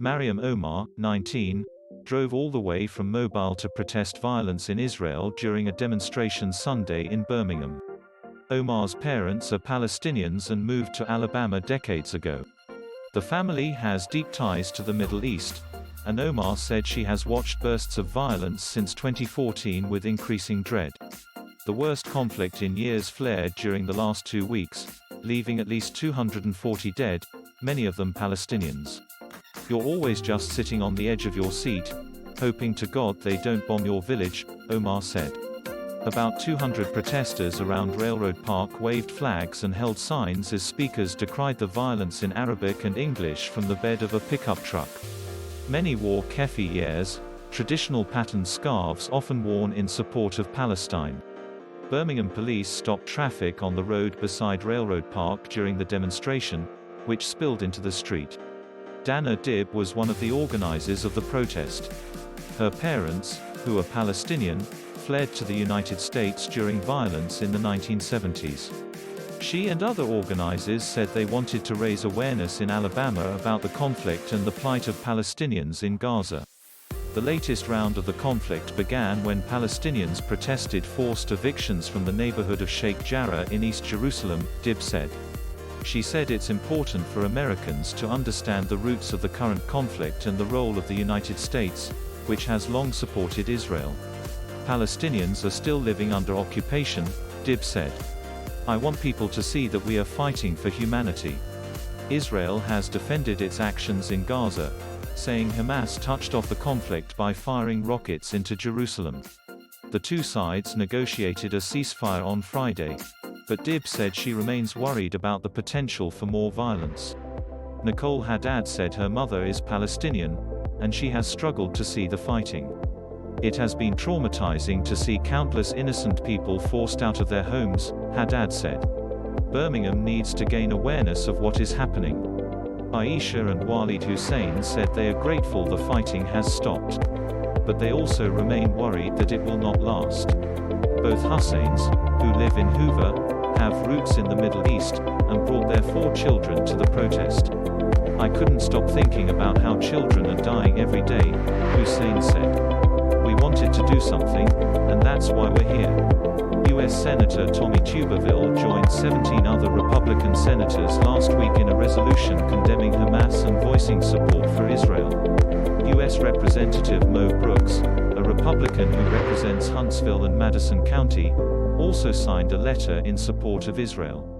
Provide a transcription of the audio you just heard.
Mariam Omar, 19, drove all the way from Mobile to protest violence in Israel during a demonstration Sunday in Birmingham. Omar's parents are Palestinians and moved to Alabama decades ago. The family has deep ties to the Middle East, and Omar said she has watched bursts of violence since 2014 with increasing dread. The worst conflict in years flared during the last 2 weeks, leaving at least 240 dead, many of them Palestinians. You're always just sitting on the edge of your seat, hoping to God they don't bomb your village, Omar said. About 200 protesters around Railroad Park waved flags and held signs as speakers decried the violence in Arabic and English from the bed of a pickup truck. Many wore keffiyehs, traditional patterned scarves often worn in support of Palestine. Birmingham police stopped traffic on the road beside Railroad Park during the demonstration, which spilled into the street. Danah Dib was one of the organizers of the protest. Her parents, who are Palestinian, fled to the United States during violence in the 1970s. She and other organizers said they wanted to raise awareness in Alabama about the conflict and the plight of Palestinians in Gaza. The latest round of the conflict began when Palestinians protested forced evictions from the neighborhood of Sheikh Jarrah in East Jerusalem, Dib said. She said it's important for Americans to understand the roots of the current conflict and the role of the United States, which has long supported Israel. Palestinians are still living under occupation, Dib said. I want people to see that we are fighting for humanity. Israel has defended its actions in Gaza, saying Hamas touched off the conflict by firing rockets into Jerusalem. The two sides negotiated a ceasefire on Friday, but Dib said she remains worried about the potential for more violence. Nicole Haddad said her mother is Palestinian, and she has struggled to see the fighting. It has been traumatizing to see countless innocent people forced out of their homes, Haddad said. Birmingham needs to gain awareness of what is happening. Aisha and Waleed Hussain said they are grateful the fighting has stopped. But they also remain worried that it will not last. Both Hussains, who live in Hoover, have roots in the Middle East, and brought their 4 children to the protest. I couldn't stop thinking about how children are dying every day, Hussain said. We wanted to do something, and that's why we're here. U.S. Senator Tommy Tuberville joined 17 other Republican senators last week in a resolution condemning Hamas and voicing support for Israel. U.S. Representative Mo Brooks, a Republican who represents Huntsville and Madison County, also signed a letter in support of Israel.